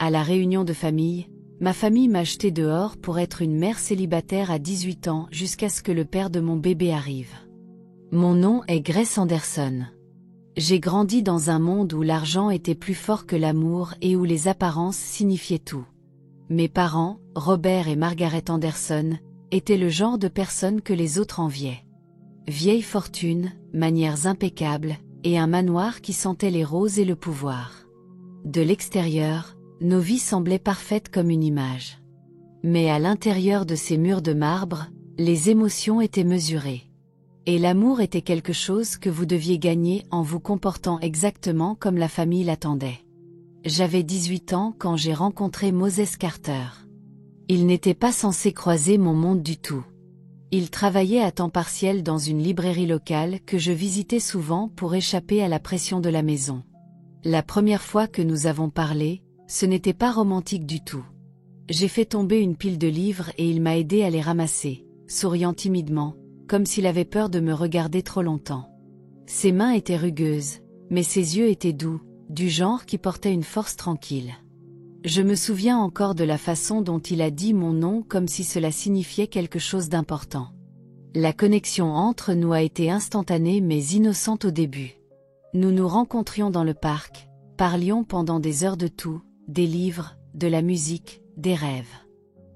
À la réunion de famille, ma famille m'a jeté dehors pour être une mère célibataire à 18 ans jusqu'à ce que le père de mon bébé arrive. Mon nom est Grace Anderson. J'ai grandi dans un monde où l'argent était plus fort que l'amour et où les apparences signifiaient tout. Mes parents, Robert et Margaret Anderson, étaient le genre de personnes que les autres enviaient. Vieille fortune, manières impeccables, et un manoir qui sentait les roses et le pouvoir. De l'extérieur, nos vies semblaient parfaites comme une image. Mais à l'intérieur de ces murs de marbre, les émotions étaient mesurées. Et l'amour était quelque chose que vous deviez gagner en vous comportant exactement comme la famille l'attendait. J'avais 18 ans quand j'ai rencontré Moses Carter. Il n'était pas censé croiser mon monde du tout. Il travaillait à temps partiel dans une librairie locale que je visitais souvent pour échapper à la pression de la maison. La première fois que nous avons parlé, ce n'était pas romantique du tout. J'ai fait tomber une pile de livres et il m'a aidé à les ramasser, souriant timidement, comme s'il avait peur de me regarder trop longtemps. Ses mains étaient rugueuses, mais ses yeux étaient doux, du genre qui portait une force tranquille. Je me souviens encore de la façon dont il a dit mon nom comme si cela signifiait quelque chose d'important. La connexion entre nous a été instantanée mais innocente au début. Nous nous rencontrions dans le parc, parlions pendant des heures de tout, des livres, de la musique, des rêves.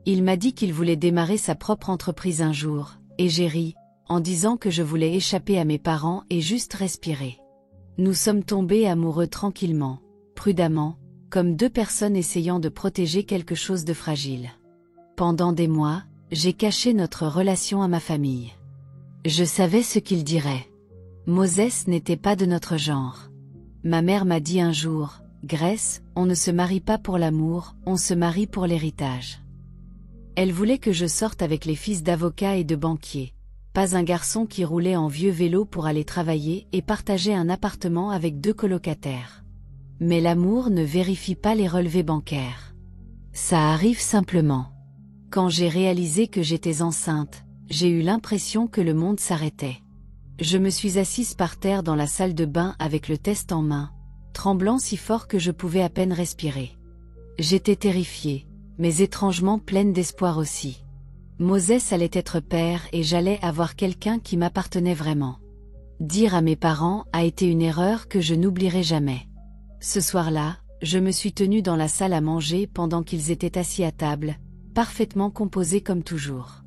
Il m'a dit qu'il voulait démarrer sa propre entreprise un jour, et j'ai ri, en disant que je voulais échapper à mes parents et juste respirer. Nous sommes tombés amoureux tranquillement, prudemment, comme deux personnes essayant de protéger quelque chose de fragile. Pendant des mois, j'ai caché notre relation à ma famille. Je savais ce qu'ils diraient. Moses n'était pas de notre genre. Ma mère m'a dit un jour, « Grace, on ne se marie pas pour l'amour, on se marie pour l'héritage. » Elle voulait que je sorte avec les fils d'avocats et de banquiers, pas un garçon qui roulait en vieux vélo pour aller travailler et partageait un appartement avec 2 colocataires. Mais l'amour ne vérifie pas les relevés bancaires. Ça arrive simplement. Quand j'ai réalisé que j'étais enceinte, j'ai eu l'impression que le monde s'arrêtait. Je me suis assise par terre dans la salle de bain avec le test en main, tremblant si fort que je pouvais à peine respirer. J'étais terrifiée, mais étrangement pleine d'espoir aussi. Moses allait être père et j'allais avoir quelqu'un qui m'appartenait vraiment. Dire à mes parents a été une erreur que je n'oublierai jamais. Ce soir-là, je me suis tenue dans la salle à manger pendant qu'ils étaient assis à table, parfaitement composés comme toujours.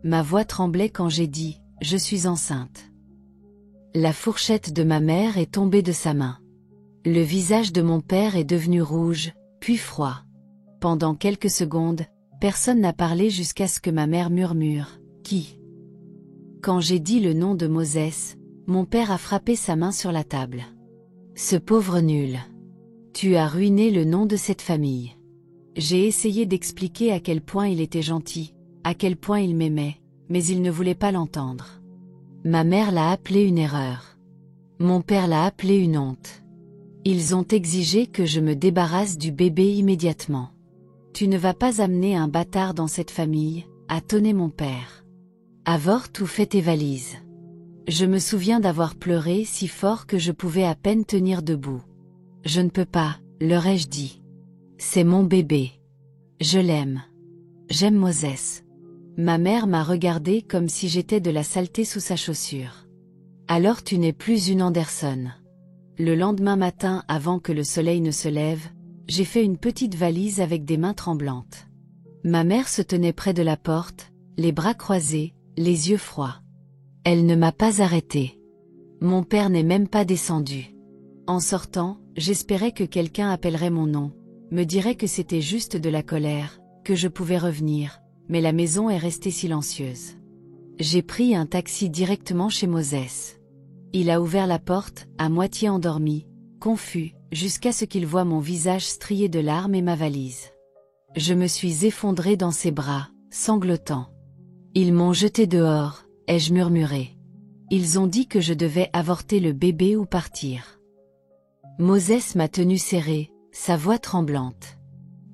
Ma voix tremblait quand j'ai dit « Je suis enceinte ». La fourchette de ma mère est tombée de sa main. Le visage de mon père est devenu rouge, puis froid. Pendant quelques secondes, personne n'a parlé jusqu'à ce que ma mère murmure « Qui ?» Quand j'ai dit le nom de Moses, mon père a frappé sa main sur la table. « Ce pauvre nul. Tu as ruiné le nom de cette famille. » J'ai essayé d'expliquer à quel point il était gentil, à quel point il m'aimait, mais il ne voulait pas l'entendre. Ma mère l'a appelé une erreur. Mon père l'a appelé une honte. Ils ont exigé que je me débarrasse du bébé immédiatement. « Tu ne vas pas amener un bâtard dans cette famille », a tonné mon père. « Avorte ou fais tes valises. » Je me souviens d'avoir pleuré si fort que je pouvais à peine tenir debout. « Je ne peux pas », leur ai-je dit. « C'est mon bébé. Je l'aime. J'aime Moses. » Ma mère m'a regardé comme si j'étais de la saleté sous sa chaussure. « Alors tu n'es plus une Anderson. » Le lendemain matin, avant que le soleil ne se lève, j'ai fait une petite valise avec des mains tremblantes. Ma mère se tenait près de la porte, les bras croisés, les yeux froids. Elle ne m'a pas arrêtée. Mon père n'est même pas descendu. En sortant, j'espérais que quelqu'un appellerait mon nom, me dirait que c'était juste de la colère, que je pouvais revenir, mais la maison est restée silencieuse. J'ai pris un taxi directement chez Moses. Il a ouvert la porte, à moitié endormi, confus, jusqu'à ce qu'il voie mon visage strié de larmes et ma valise. Je me suis effondrée dans ses bras, sanglotant. Ils m'ont jeté dehors, ai-je murmuré. Ils ont dit que je devais avorter le bébé ou partir. Moses m'a tenue serrée, sa voix tremblante.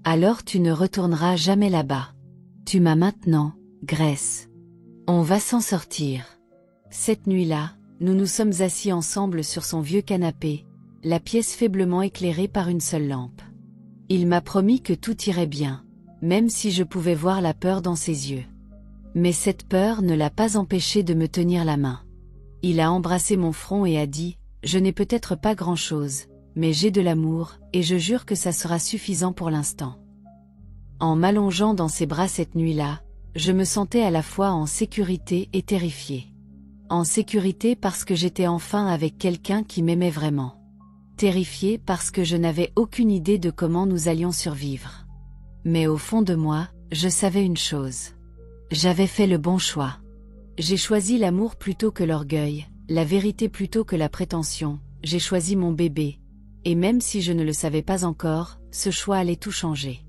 Alors tu ne retourneras jamais là-bas. Tu m'as maintenant, Grace. On va s'en sortir. Cette nuit-là, nous nous sommes assis ensemble sur son vieux canapé, la pièce faiblement éclairée par une seule lampe. Il m'a promis que tout irait bien, même si je pouvais voir la peur dans ses yeux. Mais cette peur ne l'a pas empêché de me tenir la main. Il a embrassé mon front et a dit « Je n'ai peut-être pas grand-chose, mais j'ai de l'amour, et je jure que ça sera suffisant pour l'instant. » En m'allongeant dans ses bras cette nuit-là, je me sentais à la fois en sécurité et terrifiée. En sécurité parce que j'étais enfin avec quelqu'un qui m'aimait vraiment. Terrifiée parce que je n'avais aucune idée de comment nous allions survivre. Mais au fond de moi, je savais une chose. J'avais fait le bon choix. J'ai choisi l'amour plutôt que l'orgueil, la vérité plutôt que la prétention, j'ai choisi mon bébé. Et même si je ne le savais pas encore, ce choix allait tout changer.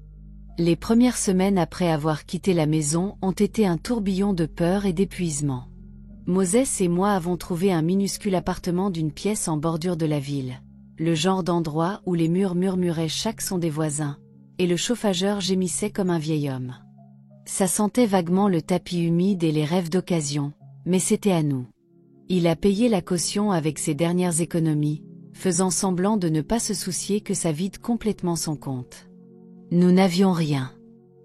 Les premières semaines après avoir quitté la maison ont été un tourbillon de peur et d'épuisement. Moses et moi avons trouvé un minuscule appartement d'une pièce en bordure de la ville. Le genre d'endroit où les murs murmuraient chaque son des voisins, et le chauffageur gémissait comme un vieil homme. Ça sentait vaguement le tapis humide et les rêves d'occasion, mais c'était à nous. Il a payé la caution avec ses dernières économies, faisant semblant de ne pas se soucier que ça vide complètement son compte. Nous n'avions rien.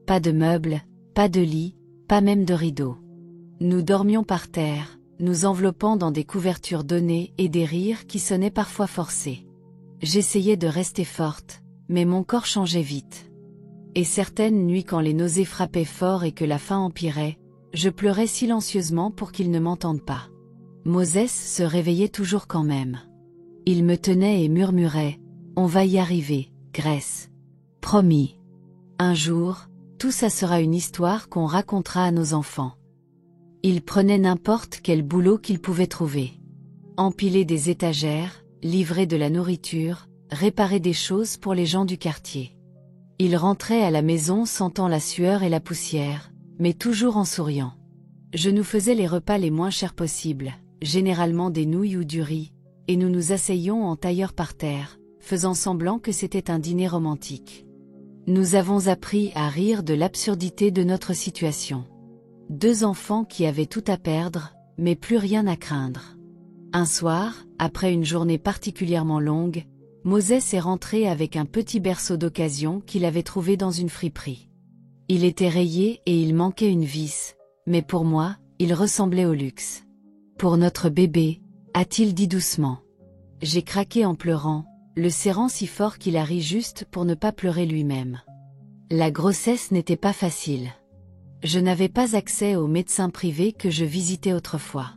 Pas de meubles, pas de lit, pas même de rideaux. Nous dormions par terre, nous enveloppant dans des couvertures données et des rires qui sonnaient parfois forcés. J'essayais de rester forte, mais mon corps changeait vite. Et certaines nuits quand les nausées frappaient fort et que la faim empirait, je pleurais silencieusement pour qu'ils ne m'entendent pas. Moses se réveillait toujours quand même. Il me tenait et murmurait « On va y arriver, Grace. Promis. Un jour, tout ça sera une histoire qu'on racontera à nos enfants. » Il prenait n'importe quel boulot qu'il pouvait trouver. Empiler des étagères, livrer de la nourriture, réparer des choses pour les gens du quartier. Il rentrait à la maison sentant la sueur et la poussière, mais toujours en souriant. Je nous faisais les repas les moins chers possibles, généralement des nouilles ou du riz, et nous nous asseyions en tailleur par terre, faisant semblant que c'était un dîner romantique. Nous avons appris à rire de l'absurdité de notre situation. 2 enfants qui avaient tout à perdre, mais plus rien à craindre. Un soir, après une journée particulièrement longue, Moses est rentré avec un petit berceau d'occasion qu'il avait trouvé dans une friperie. Il était rayé et il manquait une vis, mais pour moi, il ressemblait au luxe. « Pour notre bébé », a-t-il dit doucement. J'ai craqué en pleurant, le serrant si fort qu'il a ri juste pour ne pas pleurer lui-même. La grossesse n'était pas facile. Je n'avais pas accès aux médecins privés que je visitais autrefois.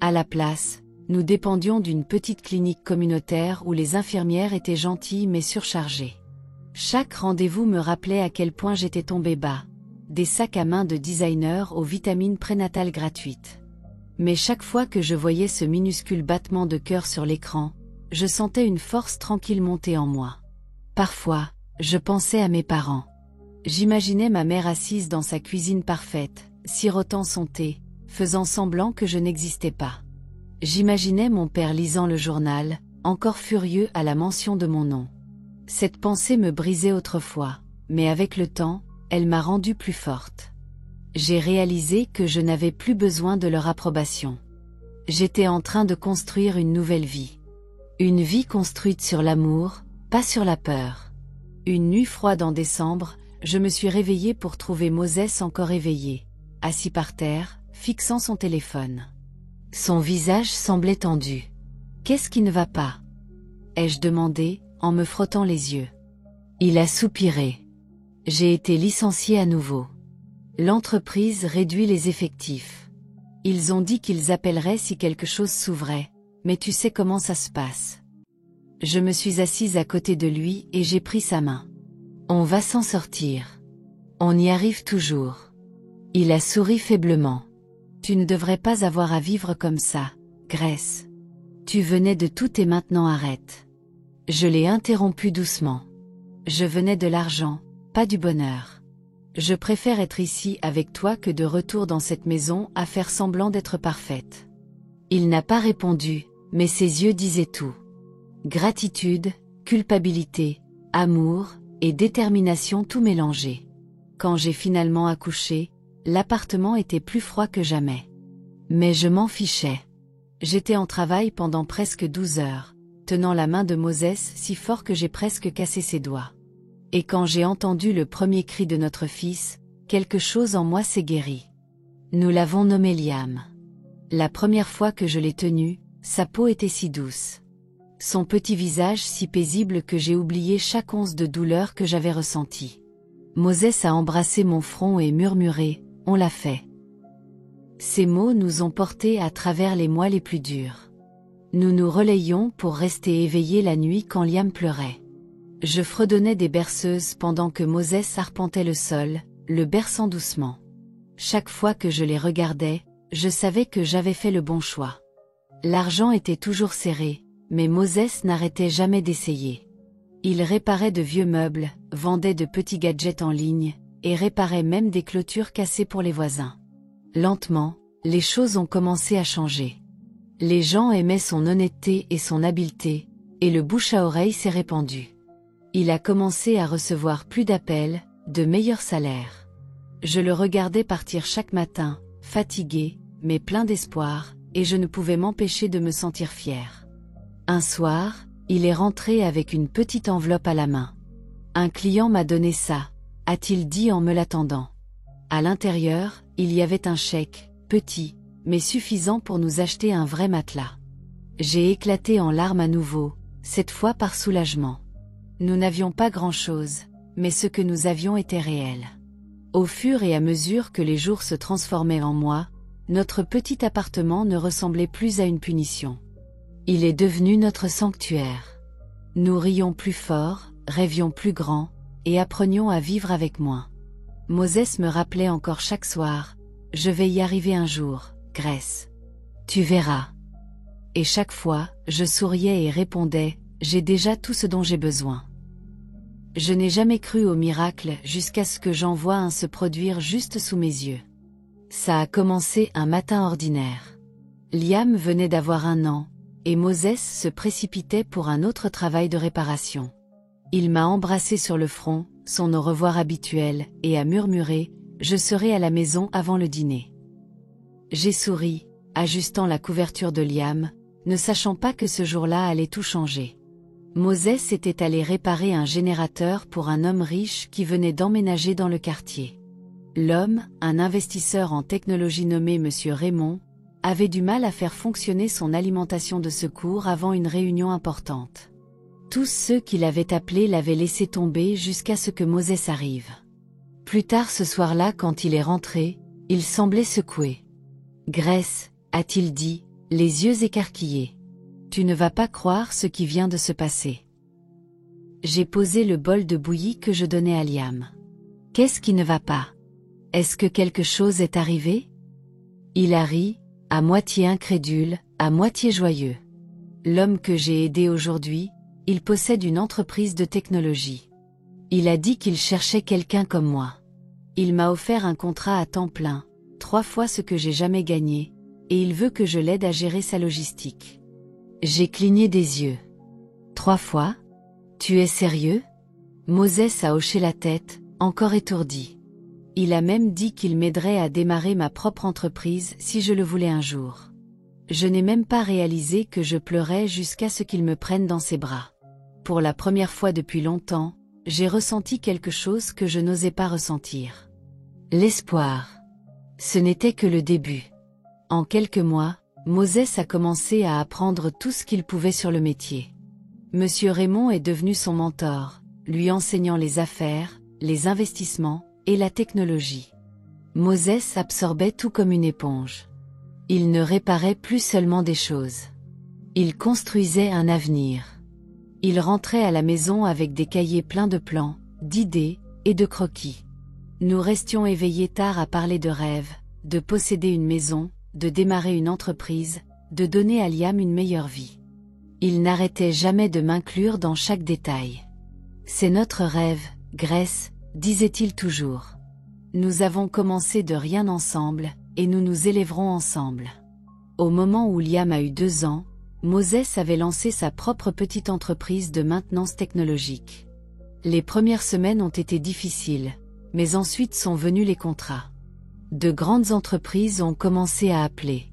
À la place, nous dépendions d'une petite clinique communautaire où les infirmières étaient gentilles mais surchargées. Chaque rendez-vous me rappelait à quel point j'étais tombée bas. Des sacs à main de designer aux vitamines prénatales gratuites. Mais chaque fois que je voyais ce minuscule battement de cœur sur l'écran, je sentais une force tranquille monter en moi. Parfois, je pensais à mes parents. J'imaginais ma mère assise dans sa cuisine parfaite, sirotant son thé, faisant semblant que je n'existais pas. J'imaginais mon père lisant le journal, encore furieux à la mention de mon nom. Cette pensée me brisait autrefois, mais avec le temps, elle m'a rendue plus forte. J'ai réalisé que je n'avais plus besoin de leur approbation. J'étais en train de construire une nouvelle vie. Une vie construite sur l'amour, pas sur la peur. Une nuit froide en décembre, je me suis réveillée pour trouver Moses encore éveillé, assis par terre, fixant son téléphone. Son visage semblait tendu. « Qu'est-ce qui ne va pas ?» ai-je demandé, en me frottant les yeux. Il a soupiré. « J'ai été licenciée à nouveau. L'entreprise réduit les effectifs. Ils ont dit qu'ils appelleraient si quelque chose s'ouvrait, mais tu sais comment ça se passe. » Je me suis assise à côté de lui et j'ai pris sa main. « On va s'en sortir. On y arrive toujours. » Il a souri faiblement. « Tu ne devrais pas avoir à vivre comme ça, Grace. Tu venais de tout et maintenant arrête. » Je l'ai interrompu doucement. Je venais de l'argent, pas du bonheur. Je préfère être ici avec toi que de retour dans cette maison à faire semblant d'être parfaite. Il n'a pas répondu, mais ses yeux disaient tout. Gratitude, culpabilité, amour et détermination tout mélangé. Quand j'ai finalement accouché, l'appartement était plus froid que jamais. Mais je m'en fichais. J'étais en travail pendant presque 12 heures, tenant la main de Moses si fort que j'ai presque cassé ses doigts. Et quand j'ai entendu le premier cri de notre fils, quelque chose en moi s'est guéri. Nous l'avons nommé Liam. La première fois que je l'ai tenu, sa peau était si douce. Son petit visage si paisible que j'ai oublié chaque once de douleur que j'avais ressentie. Moses a embrassé mon front et murmuré « On l'a fait ». Ces mots nous ont portés à travers les mois les plus durs. Nous nous relayions pour rester éveillés la nuit quand Liam pleurait. Je fredonnais des berceuses pendant que Moses arpentait le sol, le berçant doucement. Chaque fois que je les regardais, je savais que j'avais fait le bon choix. L'argent était toujours serré, mais Moses n'arrêtait jamais d'essayer. Il réparait de vieux meubles, vendait de petits gadgets en ligne, et réparait même des clôtures cassées pour les voisins. Lentement, les choses ont commencé à changer. Les gens aimaient son honnêteté et son habileté, et le bouche à oreille s'est répandu. Il a commencé à recevoir plus d'appels, de meilleurs salaires. Je le regardais partir chaque matin, fatigué, mais plein d'espoir, et je ne pouvais m'empêcher de me sentir fier. Un soir, il est rentré avec une petite enveloppe à la main. « Un client m'a donné ça », a-t-il dit en me l'attendant. À l'intérieur, il y avait un chèque, petit, mais suffisant pour nous acheter un vrai matelas. J'ai éclaté en larmes à nouveau, cette fois par soulagement. Nous n'avions pas grand-chose, mais ce que nous avions était réel. Au fur et à mesure que les jours se transformaient en mois, notre petit appartement ne ressemblait plus à une punition. Il est devenu notre sanctuaire. Nous rions plus fort, rêvions plus grand, et apprenions à vivre avec moins. Moses me rappelait encore chaque soir, « Je vais y arriver un jour, Grace. Tu verras. » Et chaque fois, je souriais et répondais, « J'ai déjà tout ce dont j'ai besoin. » Je n'ai jamais cru au miracle jusqu'à ce que j'en voie un se produire juste sous mes yeux. Ça a commencé un matin ordinaire. Liam venait d'avoir 1 an, et Moses se précipitait pour un autre travail de réparation. Il m'a embrassé sur le front, son au revoir habituel, et a murmuré « Je serai à la maison avant le dîner ». J'ai souri, ajustant la couverture de Liam, ne sachant pas que ce jour-là allait tout changer. Moses était allé réparer un générateur pour un homme riche qui venait d'emménager dans le quartier. L'homme, un investisseur en technologie nommé Monsieur Raymond, avait du mal à faire fonctionner son alimentation de secours avant une réunion importante. Tous ceux qui l'avaient appelé l'avaient laissé tomber jusqu'à ce que Moses arrive. Plus tard ce soir-là, quand il est rentré, il semblait secoué. « Grace », a-t-il dit, les yeux écarquillés. « Tu ne vas pas croire ce qui vient de se passer. » J'ai posé le bol de bouillie que je donnais à Liam. « Qu'est-ce qui ne va pas? Est-ce que quelque chose est arrivé ?» Il a ri, à moitié incrédule, à moitié joyeux. L'homme que j'ai aidé aujourd'hui, il possède une entreprise de technologie. Il a dit qu'il cherchait quelqu'un comme moi. Il m'a offert un contrat à temps plein, 3 fois ce que j'ai jamais gagné, et il veut que je l'aide à gérer sa logistique. J'ai cligné des yeux. 3 fois? Tu es sérieux? Moses a hoché la tête, encore étourdi. Il a même dit qu'il m'aiderait à démarrer ma propre entreprise si je le voulais un jour. Je n'ai même pas réalisé que je pleurais jusqu'à ce qu'il me prenne dans ses bras. Pour la première fois depuis longtemps, j'ai ressenti quelque chose que je n'osais pas ressentir. L'espoir. Ce n'était que le début. En quelques mois, Moses a commencé à apprendre tout ce qu'il pouvait sur le métier. Monsieur Raymond est devenu son mentor, lui enseignant les affaires, les investissements et la technologie. Moses absorbait tout comme une éponge. Il ne réparait plus seulement des choses. Il construisait un avenir. Il rentrait à la maison avec des cahiers pleins de plans, d'idées et de croquis. Nous restions éveillés tard à parler de rêves, de posséder une maison, de démarrer une entreprise, de donner à Liam une meilleure vie. Il n'arrêtait jamais de m'inclure dans chaque détail. « C'est notre rêve, Grace », disait-il toujours. « Nous avons commencé de rien ensemble, et nous nous élèverons ensemble. » Au moment où Liam a eu 2 ans, Moses avait lancé sa propre petite entreprise de maintenance technologique. Les premières semaines ont été difficiles, mais ensuite sont venus les contrats. De grandes entreprises ont commencé à appeler.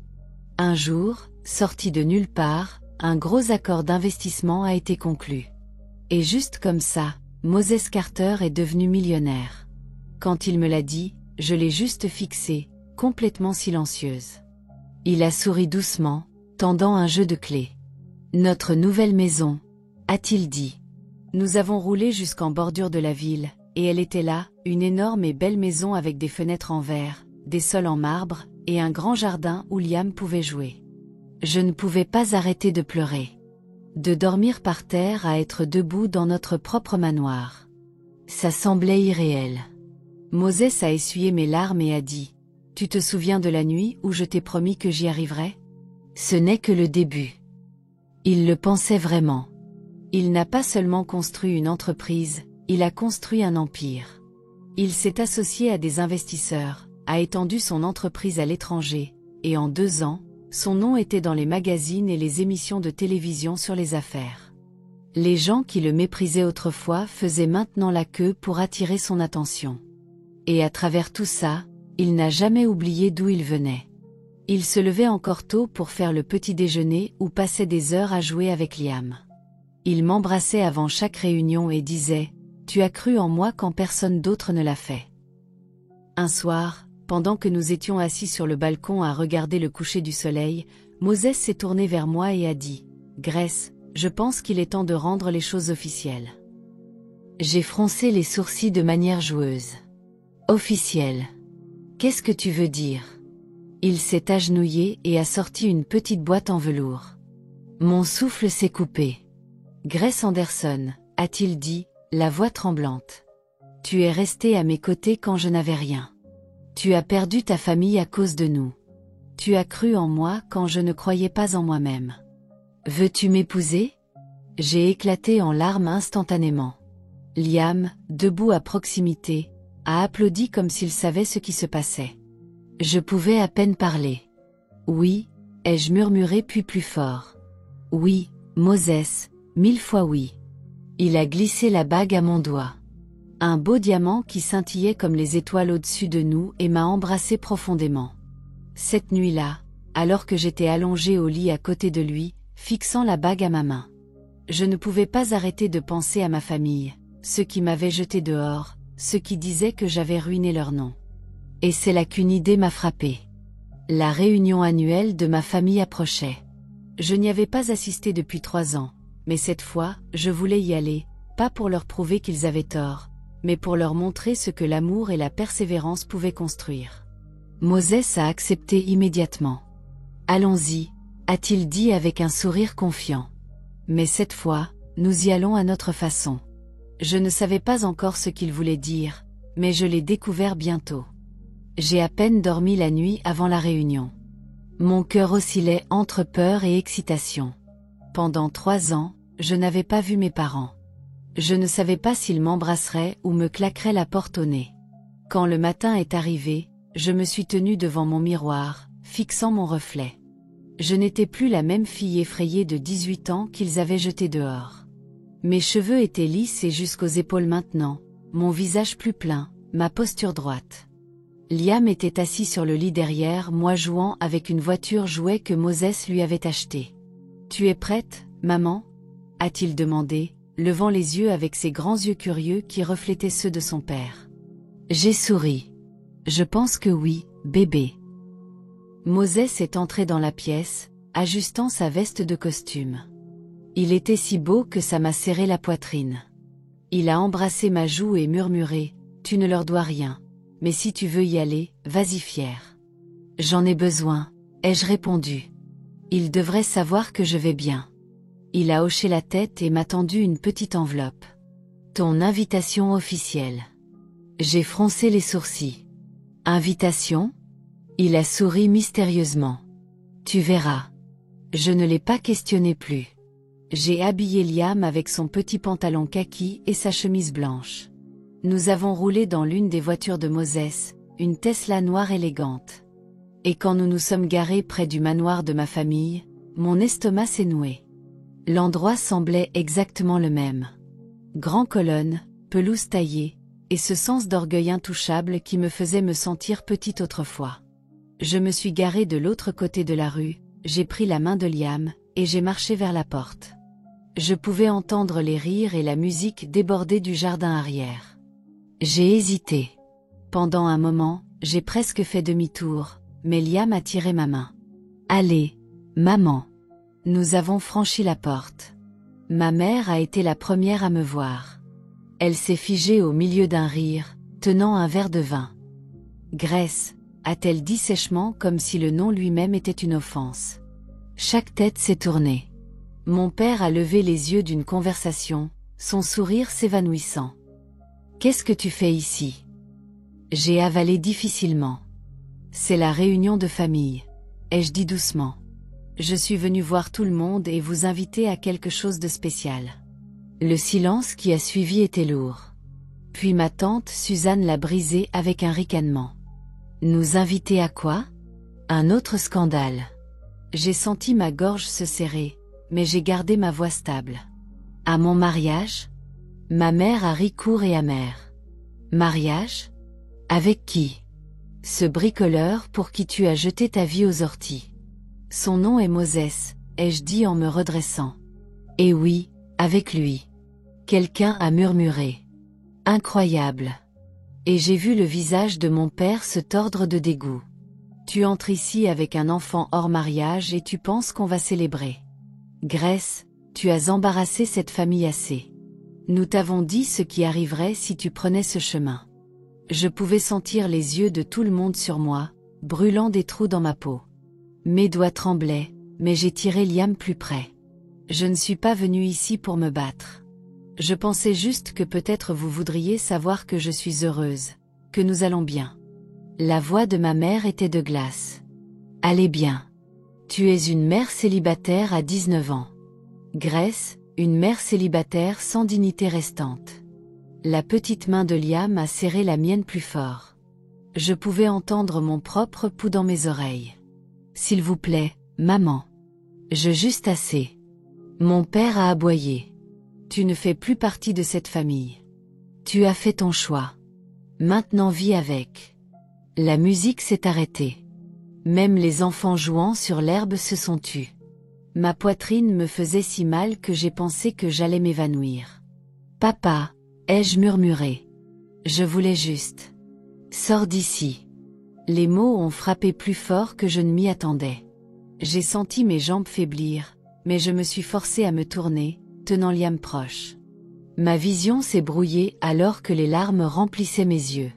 Un jour, sorti de nulle part, un gros accord d'investissement a été conclu. Et juste comme ça, Moses Carter est devenu millionnaire. Quand il me l'a dit, je l'ai juste fixée, complètement silencieuse. Il a souri doucement, tendant un jeu de clés. Notre nouvelle maison, a-t-il dit. Nous avons roulé jusqu'en bordure de la ville, et elle était là, une énorme et belle maison avec des fenêtres en verre, des sols en marbre, et un grand jardin où Liam pouvait jouer. Je ne pouvais pas arrêter de pleurer. De dormir par terre à être debout dans notre propre manoir. Ça semblait irréel. Moses a essuyé mes larmes et a dit « Tu te souviens de la nuit où je t'ai promis que j'y arriverais ? Ce n'est que le début. » Il le pensait vraiment. Il n'a pas seulement construit une entreprise, il a construit un empire. Il s'est associé à des investisseurs, a étendu son entreprise à l'étranger, et en 2 ans, son nom était dans les magazines et les émissions de télévision sur les affaires. Les gens qui le méprisaient autrefois faisaient maintenant la queue pour attirer son attention. Et à travers tout ça, il n'a jamais oublié d'où il venait. Il se levait encore tôt pour faire le petit déjeuner ou passait des heures à jouer avec Liam. Il m'embrassait avant chaque réunion et disait « Tu as cru en moi quand personne d'autre ne l'a fait. » Un soir, pendant que nous étions assis sur le balcon à regarder le coucher du soleil, Moses s'est tourné vers moi et a dit « Grace, je pense qu'il est temps de rendre les choses officielles. » J'ai froncé les sourcils de manière joueuse. « Officielle. Qu'est-ce que tu veux dire ?» Il s'est agenouillé et a sorti une petite boîte en velours. Mon souffle s'est coupé. « Grace Anderson, a-t-il dit, la voix tremblante. Tu es restée à mes côtés quand je n'avais rien. Tu as perdu ta famille à cause de nous. Tu as cru en moi quand je ne croyais pas en moi-même. Veux-tu m'épouser ?» J'ai éclaté en larmes instantanément. Liam, debout à proximité, a applaudi comme s'il savait ce qui se passait. Je pouvais à peine parler. « Oui », ai-je murmuré puis plus fort. « Oui, Moses, 1000 fois oui. » Il a glissé la bague à mon doigt. Un beau diamant qui scintillait comme les étoiles au-dessus de nous et m'a embrassé profondément. Cette nuit-là, alors que j'étais allongée au lit à côté de lui, fixant la bague à ma main. Je ne pouvais pas arrêter de penser à ma famille, ceux qui m'avaient jeté dehors, ceux qui disaient que j'avais ruiné leur nom. Et c'est là qu'une idée m'a frappée. La réunion annuelle de ma famille approchait. Je n'y avais pas assisté depuis 3 ans, mais cette fois, je voulais y aller, pas pour leur prouver qu'ils avaient tort, mais pour leur montrer ce que l'amour et la persévérance pouvaient construire. Moses a accepté immédiatement. « Allons-y », a-t-il dit avec un sourire confiant. Mais cette fois, nous y allons à notre façon. Je ne savais pas encore ce qu'il voulait dire, mais je l'ai découvert bientôt. J'ai à peine dormi la nuit avant la réunion. Mon cœur oscillait entre peur et excitation. Pendant 3 ans, je n'avais pas vu mes parents. Je ne savais pas s'ils m'embrasseraient ou me claqueraient la porte au nez. Quand le matin est arrivé, je me suis tenue devant mon miroir, fixant mon reflet. Je n'étais plus la même fille effrayée de 18 ans qu'ils avaient jetée dehors. Mes cheveux étaient lisses et jusqu'aux épaules maintenant, mon visage plus plein, ma posture droite. Liam était assis sur le lit derrière moi jouant avec une voiture jouet que Moses lui avait achetée. « Tu es prête, maman ?» a-t-il demandé, levant les yeux avec ses grands yeux curieux qui reflétaient ceux de son père. J'ai souri. « Je pense que oui, bébé. » Moses est entré dans la pièce, ajustant sa veste de costume. Il était si beau que ça m'a serré la poitrine. Il a embrassé ma joue et murmuré « Tu ne leur dois rien, mais si tu veux y aller, vas-y fier. »« J'en ai besoin, » ai-je répondu. « Il devrait savoir que je vais bien. » Il a hoché la tête et m'a tendu une petite enveloppe. « Ton invitation officielle. » J'ai froncé les sourcils. « Invitation ?» Il a souri mystérieusement. « Tu verras. » Je ne l'ai pas questionné plus. J'ai habillé Liam avec son petit pantalon kaki et sa chemise blanche. Nous avons roulé dans l'une des voitures de Moses, une Tesla noire élégante. Et quand nous nous sommes garés près du manoir de ma famille, mon estomac s'est noué. L'endroit semblait exactement le même. Grand colonne, pelouse taillée, et ce sens d'orgueil intouchable qui me faisait me sentir petite autrefois. Je me suis garée de l'autre côté de la rue, j'ai pris la main de Liam, et j'ai marché vers la porte. Je pouvais entendre les rires et la musique déborder du jardin arrière. J'ai hésité. Pendant un moment, j'ai presque fait demi-tour, mais Liam a tiré ma main. « Allez, maman !» Nous avons franchi la porte. Ma mère a été la première à me voir. Elle s'est figée au milieu d'un rire, tenant un verre de vin. « Grace !» a-t-elle dit sèchement comme si le nom lui-même était une offense. Chaque tête s'est tournée. Mon père a levé les yeux d'une conversation, son sourire s'évanouissant. « Qu'est-ce que tu fais ici ?» J'ai avalé difficilement. « C'est la réunion de famille », ai-je dit doucement. « Je suis venue voir tout le monde et vous inviter à quelque chose de spécial. » Le silence qui a suivi était lourd. Puis ma tante Suzanne l'a brisé avec un ricanement. « Nous inviter à quoi ? Un autre scandale. » J'ai senti ma gorge se serrer, mais j'ai gardé ma voix stable. « À mon mariage ?» Ma mère a ri court et amer. « Mariage ? Avec qui ? Ce bricoleur pour qui tu as jeté ta vie aux orties. Son nom est Moses, ai-je dit en me redressant. Et oui, avec lui. Quelqu'un a murmuré. Incroyable. Et j'ai vu le visage de mon père se tordre de dégoût. Tu entres ici avec un enfant hors mariage et tu penses qu'on va célébrer. Grace, tu as embarrassé cette famille assez. Nous t'avons dit ce qui arriverait si tu prenais ce chemin. Je pouvais sentir les yeux de tout le monde sur moi, brûlant des trous dans ma peau. Mes doigts tremblaient, mais j'ai tiré Liam plus près. Je ne suis pas venue ici pour me battre. Je pensais juste que peut-être vous voudriez savoir que je suis heureuse, que nous allons bien. La voix de ma mère était de glace. Allez bien. Tu es une mère célibataire à 19 ans. Grace, une mère célibataire sans dignité restante. La petite main de Liam a serré la mienne plus fort. Je pouvais entendre mon propre pouls dans mes oreilles. S'il vous plaît, maman. Je juste assez. Mon père a aboyé. Tu ne fais plus partie de cette famille. Tu as fait ton choix. Maintenant vis avec. La musique s'est arrêtée. Même les enfants jouant sur l'herbe se sont tus. Ma poitrine me faisait si mal que j'ai pensé que j'allais m'évanouir. Papa, ai-je murmuré. Je voulais juste. Sors d'ici. Les mots ont frappé plus fort que je ne m'y attendais. J'ai senti mes jambes faiblir, mais je me suis forcée à me tourner, tenant Liam proche. Ma vision s'est brouillée alors que les larmes remplissaient mes yeux.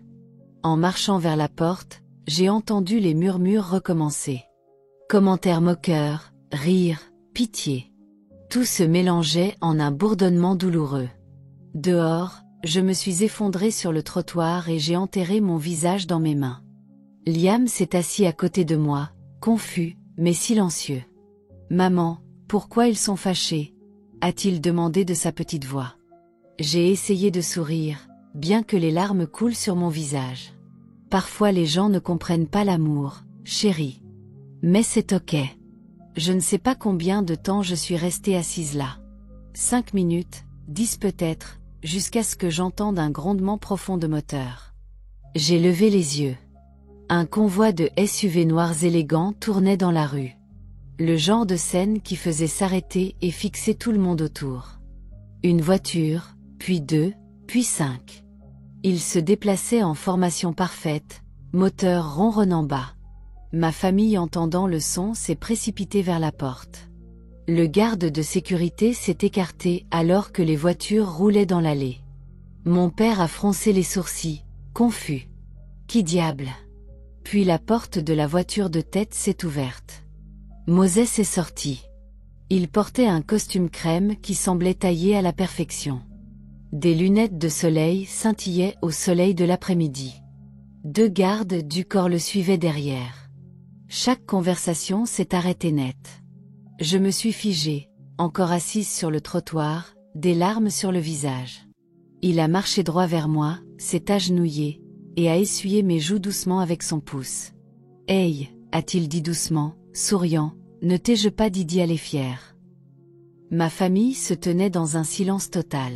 En marchant vers la porte, j'ai entendu les murmures recommencer. Commentaires moqueurs, rires, pitié. Tout se mélangeait en un bourdonnement douloureux. Dehors, je me suis effondrée sur le trottoir et j'ai enterré mon visage dans mes mains. Liam s'est assis à côté de moi, confus, mais silencieux. « Maman, pourquoi ils sont fâchés ?» a-t-il demandé de sa petite voix. J'ai essayé de sourire, bien que les larmes coulent sur mon visage. Parfois les gens ne comprennent pas l'amour, chérie. Mais c'est ok. Je ne sais pas combien de temps je suis restée assise là. 5 minutes, 10 peut-être, jusqu'à ce que j'entende un grondement profond de moteur. J'ai levé les yeux. Un convoi de SUV noirs élégants tournait dans la rue. Le genre de scène qui faisait s'arrêter et fixer tout le monde autour. Une voiture, puis 2, puis 5. Ils se déplaçaient en formation parfaite, moteur ronronnant bas. Ma famille entendant le son s'est précipitée vers la porte. Le garde de sécurité s'est écarté alors que les voitures roulaient dans l'allée. Mon père a froncé les sourcils, confus. Qui diable ? Puis la porte de la voiture de tête s'est ouverte. Moses est sorti. Il portait un costume crème qui semblait taillé à la perfection. Des lunettes de soleil scintillaient au soleil de l'après-midi. 2 gardes du corps le suivaient derrière. Chaque conversation s'est arrêtée net. Je me suis figée, encore assise sur le trottoir, des larmes sur le visage. Il a marché droit vers moi, s'est agenouillé, et a essuyé mes joues doucement avec son pouce. « Hey !» a-t-il dit doucement, souriant, « ne t'ai-je pas dit d'y aller fier ?» Ma famille se tenait dans un silence total.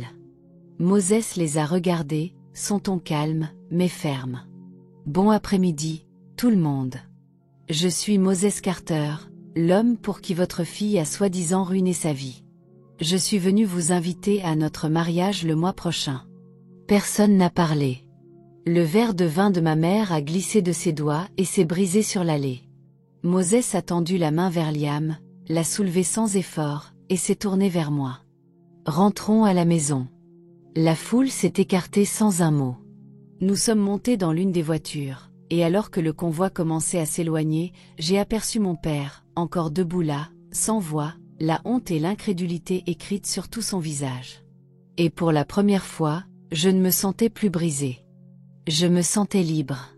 Moses les a regardés, son ton calme, mais ferme. « Bon après-midi, tout le monde. Je suis Moses Carter, l'homme pour qui votre fille a soi-disant ruiné sa vie. Je suis venu vous inviter à notre mariage le mois prochain. Personne n'a parlé. Le verre de vin de ma mère a glissé de ses doigts et s'est brisé sur l'allée. Moses a tendu la main vers Liam, l'a soulevé sans effort, et s'est tourné vers moi. Rentrons à la maison. La foule s'est écartée sans un mot. Nous sommes montés dans l'une des voitures, et alors que le convoi commençait à s'éloigner, j'ai aperçu mon père, encore debout là, sans voix, la honte et l'incrédulité écrites sur tout son visage. Et pour la première fois, je ne me sentais plus brisée. Je me sentais libre.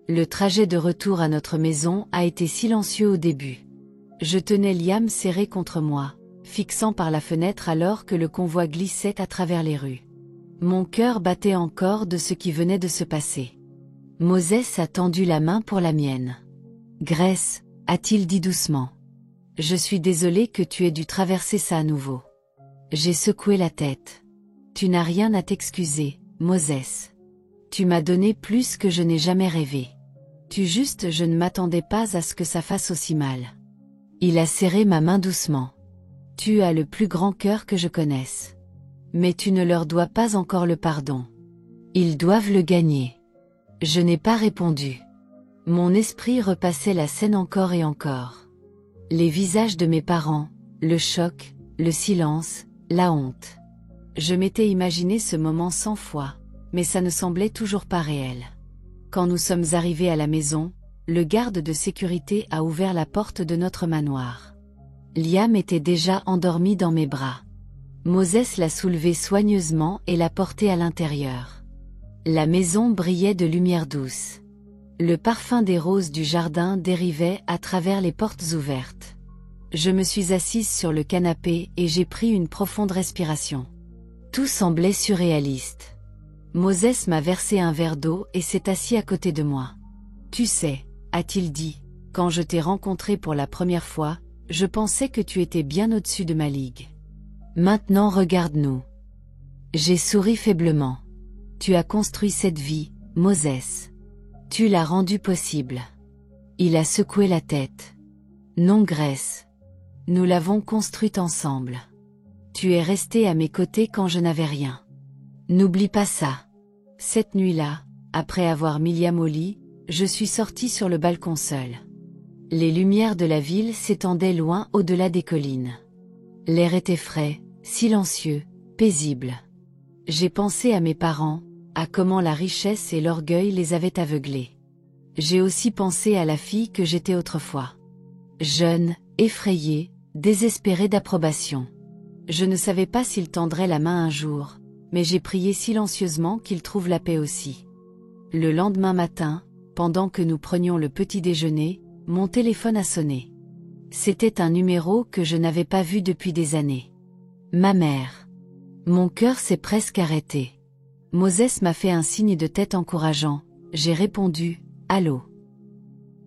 Le trajet de retour à notre maison a été silencieux au début. Je tenais Liam serré contre moi, fixant par la fenêtre alors que le convoi glissait à travers les rues. Mon cœur battait encore de ce qui venait de se passer. Moses a tendu la main pour la mienne. « Grace », a-t-il dit doucement. « Je suis désolé que tu aies dû traverser ça à nouveau. » J'ai secoué la tête. « Tu n'as rien à t'excuser, Moses. Tu m'as donné plus que je n'ai jamais rêvé. Je ne m'attendais pas à ce que ça fasse aussi mal. » Il a serré ma main doucement. « Tu as le plus grand cœur que je connaisse. Mais tu ne leur dois pas encore le pardon. Ils doivent le gagner. » Je n'ai pas répondu. Mon esprit repassait la scène encore et encore. Les visages de mes parents, le choc, le silence, la honte. Je m'étais imaginé ce moment 100 fois, mais ça ne semblait toujours pas réel. Quand nous sommes arrivés à la maison, le garde de sécurité a ouvert la porte de notre manoir. Liam était déjà endormi dans mes bras. Moses l'a soulevé soigneusement et l'a porté à l'intérieur. La maison brillait de lumière douce. Le parfum des roses du jardin dérivait à travers les portes ouvertes. Je me suis assise sur le canapé et j'ai pris une profonde respiration. Tout semblait surréaliste. Moses m'a versé un verre d'eau et s'est assis à côté de moi. « Tu sais », a-t-il dit, « quand je t'ai rencontré pour la première fois, je pensais que tu étais bien au-dessus de ma ligue. Maintenant regarde-nous. » J'ai souri faiblement. « Tu as construit cette vie, Moses. Tu l'as rendue possible. » Il a secoué la tête. « Non, Grace. Nous l'avons construite ensemble. Tu es resté à mes côtés quand je n'avais rien. N'oublie pas ça. » Cette nuit-là, après avoir mis Liam au lit, je suis sortie sur le balcon seule. Les lumières de la ville s'étendaient loin au-delà des collines. L'air était frais, silencieux, paisible. J'ai pensé à mes parents, à comment la richesse et l'orgueil les avaient aveuglés. J'ai aussi pensé à la fille que j'étais autrefois. Jeune, effrayée, désespérée d'approbation. Je ne savais pas s'il tendrait la main un jour, mais j'ai prié silencieusement qu'il trouve la paix aussi. Le lendemain matin, pendant que nous prenions le petit déjeuner, mon téléphone a sonné. C'était un numéro que je n'avais pas vu depuis des années. Ma mère. Mon cœur s'est presque arrêté. Moses m'a fait un signe de tête encourageant. J'ai répondu « Allô ».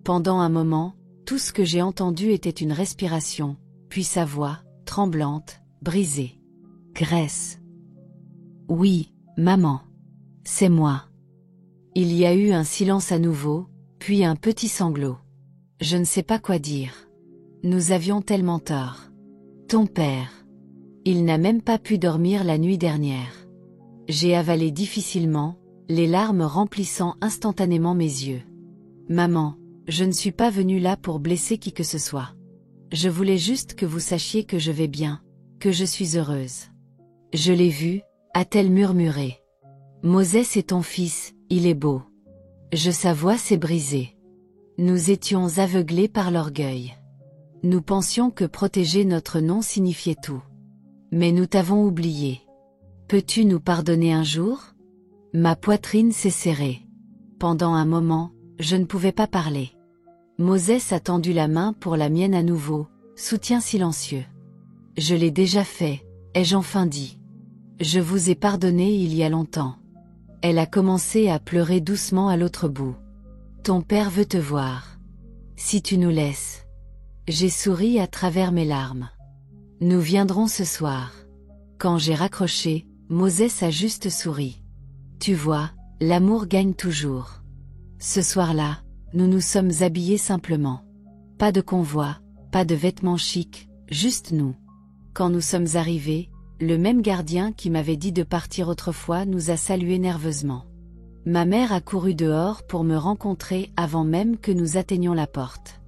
Pendant un moment, tout ce que j'ai entendu était une respiration, puis sa voix, tremblante, brisée. « Grace. »« Oui, maman. C'est moi. » Il y a eu un silence à nouveau, puis un petit sanglot. Je ne sais pas quoi dire. Nous avions tellement tort. Ton père. Il n'a même pas pu dormir la nuit dernière. J'ai avalé difficilement, les larmes remplissant instantanément mes yeux. Maman, je ne suis pas venue là pour blesser qui que ce soit. Je voulais juste que vous sachiez que je vais bien, que je suis heureuse. Je l'ai vu, a-t-elle murmuré. Moses est ton fils, il est beau. Sa voix s'est brisée. Nous étions aveuglés par l'orgueil. Nous pensions que protéger notre nom signifiait tout. Mais nous t'avons oublié. Peux-tu nous pardonner un jour ? Ma poitrine s'est serrée. Pendant un moment, je ne pouvais pas parler. Moses a tendu la main pour la mienne à nouveau, soutien silencieux. Je l'ai déjà fait, ai-je enfin dit. Je vous ai pardonné il y a longtemps. Elle a commencé à pleurer doucement à l'autre bout. Ton père veut te voir. Si tu nous laisses. J'ai souri à travers mes larmes. Nous viendrons ce soir. Quand j'ai raccroché, Moses a juste souri. Tu vois, l'amour gagne toujours. Ce soir-là, nous nous sommes habillés simplement. Pas de convoi, pas de vêtements chics, juste nous. Quand nous sommes arrivés, le même gardien qui m'avait dit de partir autrefois nous a salués nerveusement. Ma mère a couru dehors pour me rencontrer avant même que nous atteignions la porte.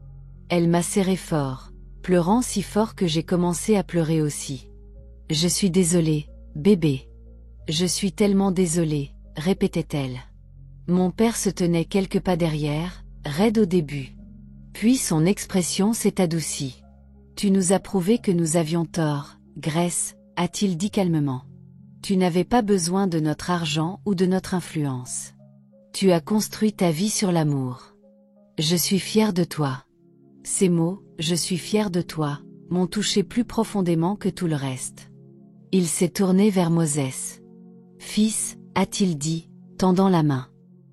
Elle m'a serré fort, pleurant si fort que j'ai commencé à pleurer aussi. « Je suis désolée, bébé. Je suis tellement désolée, répétait-elle. Mon père se tenait quelques pas derrière, raide au début. Puis son expression s'est adoucie. Tu nous as prouvé que nous avions tort, Grace, a-t-il dit calmement. Tu n'avais pas besoin de notre argent ou de notre influence. Tu as construit ta vie sur l'amour. Je suis fière de toi. Ces mots, je suis fière de toi, m'ont touché plus profondément que tout le reste. Il s'est tourné vers Moses. Fils, a-t-il dit, tendant la main.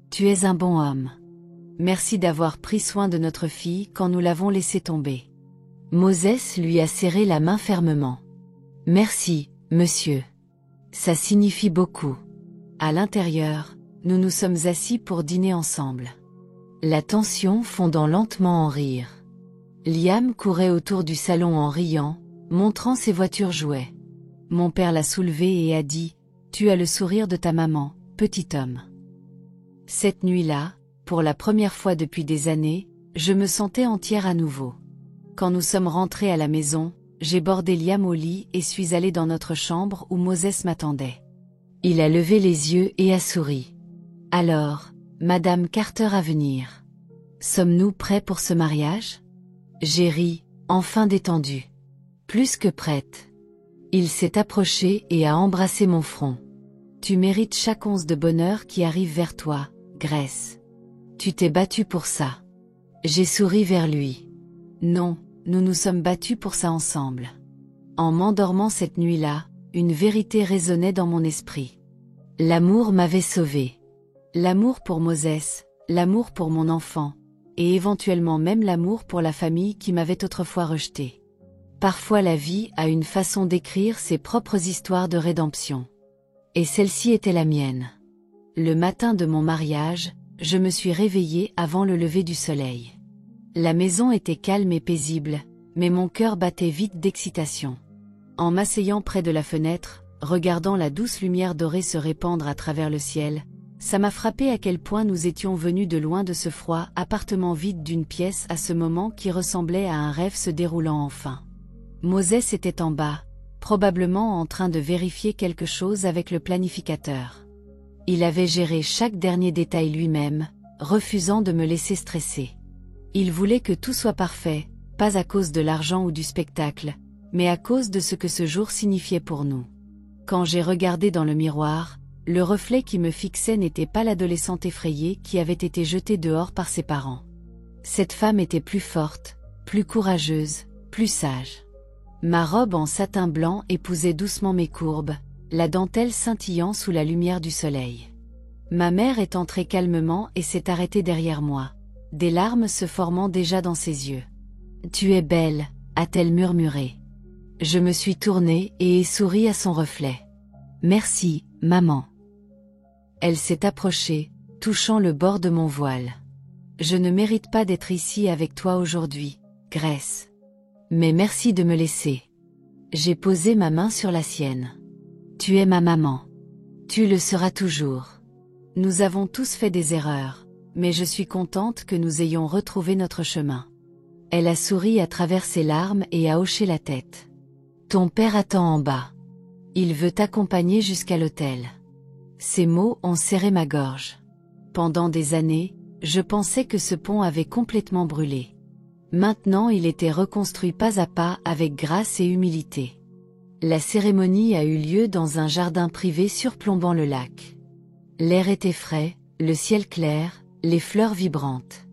Tu es un bon homme. Merci d'avoir pris soin de notre fille quand nous l'avons laissée tomber. Moses lui a serré la main fermement. Merci, monsieur. Ça signifie beaucoup. À l'intérieur, nous nous sommes assis pour dîner ensemble. La tension fondant lentement en rire. Liam courait autour du salon en riant, montrant ses voitures jouets. Mon père l'a soulevé et a dit « Tu as le sourire de ta maman, petit homme. » Cette nuit-là, pour la première fois depuis des années, je me sentais entière à nouveau. Quand nous sommes rentrés à la maison, j'ai bordé Liam au lit et suis allée dans notre chambre où Moses m'attendait. Il a levé les yeux et a souri. « Alors, Madame Carter à venir. Sommes-nous prêts pour ce mariage ?» J'ai ri, enfin détendue. Plus que prête. Il s'est approché et a embrassé mon front. « Tu mérites chaque once de bonheur qui arrive vers toi, Grace. Tu t'es battue pour ça. » J'ai souri vers lui. « Non, nous nous sommes battus pour ça ensemble. » En m'endormant cette nuit-là, une vérité résonnait dans mon esprit. L'amour m'avait sauvée. L'amour pour Moses, l'amour pour mon enfant, et éventuellement même l'amour pour la famille qui m'avait autrefois rejeté. Parfois la vie a une façon d'écrire ses propres histoires de rédemption. Et celle-ci était la mienne. Le matin de mon mariage, je me suis réveillée avant le lever du soleil. La maison était calme et paisible, mais mon cœur battait vite d'excitation. En m'asseyant près de la fenêtre, regardant la douce lumière dorée se répandre à travers le ciel, ça m'a frappé à quel point nous étions venus de loin de ce froid appartement vide d'une pièce à ce moment qui ressemblait à un rêve se déroulant enfin. Moses était en bas, probablement en train de vérifier quelque chose avec le planificateur. Il avait géré chaque dernier détail lui-même, refusant de me laisser stresser. Il voulait que tout soit parfait, pas à cause de l'argent ou du spectacle, mais à cause de ce que ce jour signifiait pour nous. Quand j'ai regardé dans le miroir, le reflet qui me fixait n'était pas l'adolescente effrayée qui avait été jetée dehors par ses parents. Cette femme était plus forte, plus courageuse, plus sage. Ma robe en satin blanc épousait doucement mes courbes, la dentelle scintillant sous la lumière du soleil. Ma mère est entrée calmement et s'est arrêtée derrière moi, des larmes se formant déjà dans ses yeux. « Tu es belle », a-t-elle murmuré. Je me suis tournée et ai souri à son reflet. « Merci, maman. » Elle s'est approchée, touchant le bord de mon voile. « Je ne mérite pas d'être ici avec toi aujourd'hui, Grace. Mais merci de me laisser. » J'ai posé ma main sur la sienne. « Tu es ma maman. Tu le seras toujours. Nous avons tous fait des erreurs, mais je suis contente que nous ayons retrouvé notre chemin. » Elle a souri à travers ses larmes et a hoché la tête. « Ton père attend en bas. Il veut t'accompagner jusqu'à l'hôtel. » Ces mots ont serré ma gorge. Pendant des années, je pensais que ce pont avait complètement brûlé. Maintenant il était reconstruit pas à pas avec grâce et humilité. La cérémonie a eu lieu dans un jardin privé surplombant le lac. L'air était frais, le ciel clair, les fleurs vibrantes.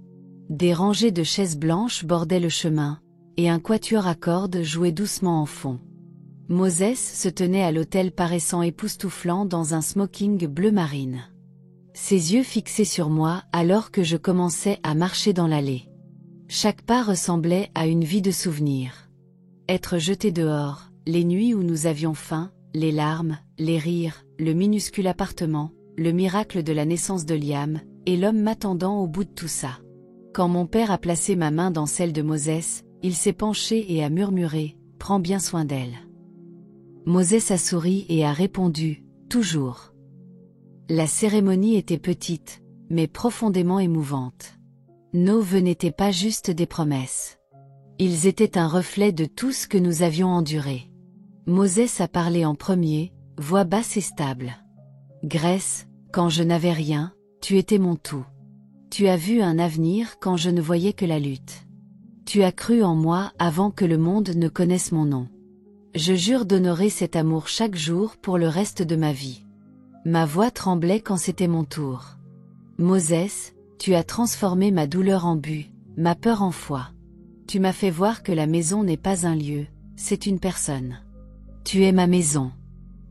Des rangées de chaises blanches bordaient le chemin, et un quatuor à cordes jouait doucement en fond. Moses se tenait à l'autel paraissant époustouflant dans un smoking bleu marine. Ses yeux fixés sur moi alors que je commençais à marcher dans l'allée. Chaque pas ressemblait à une vie de souvenirs. Être jeté dehors, les nuits où nous avions faim, les larmes, les rires, le minuscule appartement, le miracle de la naissance de Liam, et l'homme m'attendant au bout de tout ça. Quand mon père a placé ma main dans celle de Moses, il s'est penché et a murmuré « Prends bien soin d'elle. Moses a souri et a répondu, toujours. La cérémonie était petite, mais profondément émouvante. Nos vœux n'étaient pas juste des promesses. Ils étaient un reflet de tout ce que nous avions enduré. Moses a parlé en premier, voix basse et stable. Grèce, quand je n'avais rien, tu étais mon tout. Tu as vu un avenir quand je ne voyais que la lutte. Tu as cru en moi avant que le monde ne connaisse mon nom. Je jure d'honorer cet amour chaque jour pour le reste de ma vie. Ma voix tremblait quand c'était mon tour. Moses, tu as transformé ma douleur en but, ma peur en foi. Tu m'as fait voir que la maison n'est pas un lieu, c'est une personne. Tu es ma maison.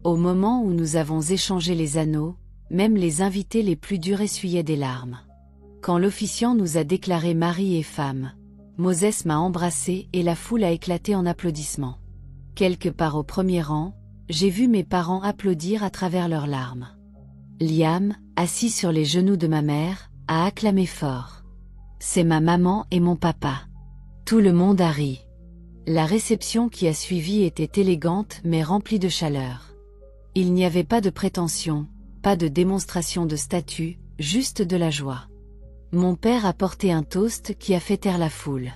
Au moment où nous avons échangé les anneaux, même les invités les plus durs essuyaient des larmes. Quand l'officiant nous a déclarés mari et femme, Moses m'a embrassé et la foule a éclaté en applaudissements. Quelque part au premier rang, j'ai vu mes parents applaudir à travers leurs larmes. Liam, assis sur les genoux de ma mère, a acclamé fort. C'est ma maman et mon papa. Tout le monde a ri. La réception qui a suivi était élégante mais remplie de chaleur. Il n'y avait pas de prétention, pas de démonstration de statut, juste de la joie. Mon père a porté un toast qui a fait taire la foule.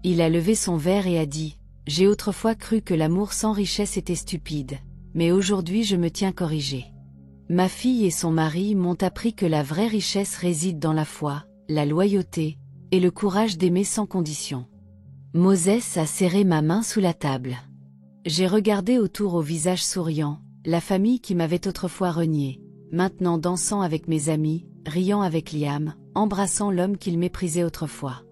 Il a levé son verre et a dit « J'ai autrefois cru que l'amour sans richesse était stupide, mais aujourd'hui je me tiens corrigé. » Ma fille et son mari m'ont appris que la vraie richesse réside dans la foi, la loyauté, et le courage d'aimer sans condition. Moses a serré ma main sous la table. J'ai regardé autour au visage souriant, la famille qui m'avait autrefois renié, maintenant dansant avec mes amis, riant avec Liam, embrassant l'homme qu'il méprisait autrefois.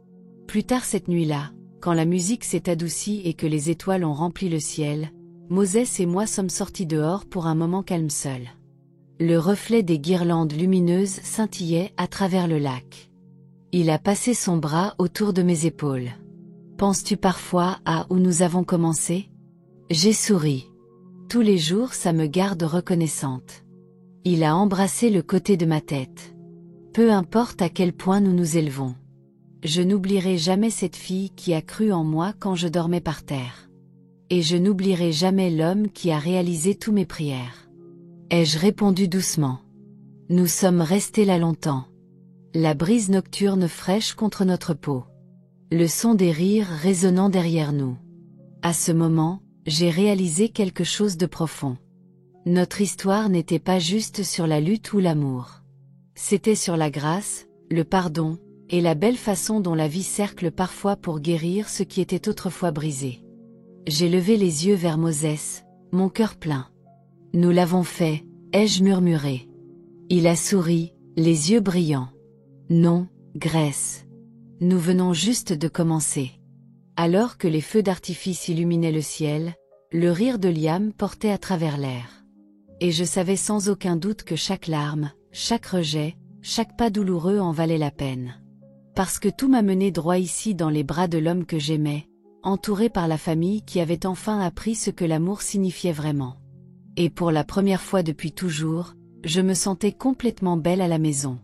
Plus tard cette nuit-là, quand la musique s'est adoucie et que les étoiles ont rempli le ciel, Moses et moi sommes sortis dehors pour un moment calme seul. Le reflet des guirlandes lumineuses scintillait à travers le lac. Il a passé son bras autour de mes épaules. Penses-tu parfois à où nous avons commencé? J'ai souri. Tous les jours ça me garde reconnaissante. Il a embrassé le côté de ma tête. Peu importe à quel point nous nous élevons. Je n'oublierai jamais cette fille qui a cru en moi quand je dormais par terre. Et je n'oublierai jamais l'homme qui a réalisé tous mes prières. Ai-je répondu doucement. Nous sommes restés là longtemps. La brise nocturne fraîche contre notre peau. Le son des rires résonnant derrière nous. À ce moment, j'ai réalisé quelque chose de profond. Notre histoire n'était pas juste sur la lutte ou l'amour. C'était sur la grâce, le pardon, et la belle façon dont la vie cercle parfois pour guérir ce qui était autrefois brisé. J'ai levé les yeux vers Moses, mon cœur plein. Nous l'avons fait, ai-je murmuré. Il a souri, les yeux brillants. Non, Grèce. Nous venons juste de commencer. Alors que les feux d'artifice illuminaient le ciel, le rire de Liam portait à travers l'air. Et je savais sans aucun doute que chaque larme, chaque rejet, chaque pas douloureux en valait la peine. Parce que tout m'a mené droit ici dans les bras de l'homme que j'aimais, entouré par la famille qui avait enfin appris ce que l'amour signifiait vraiment. Et pour la première fois depuis toujours, je me sentais complètement belle à la maison.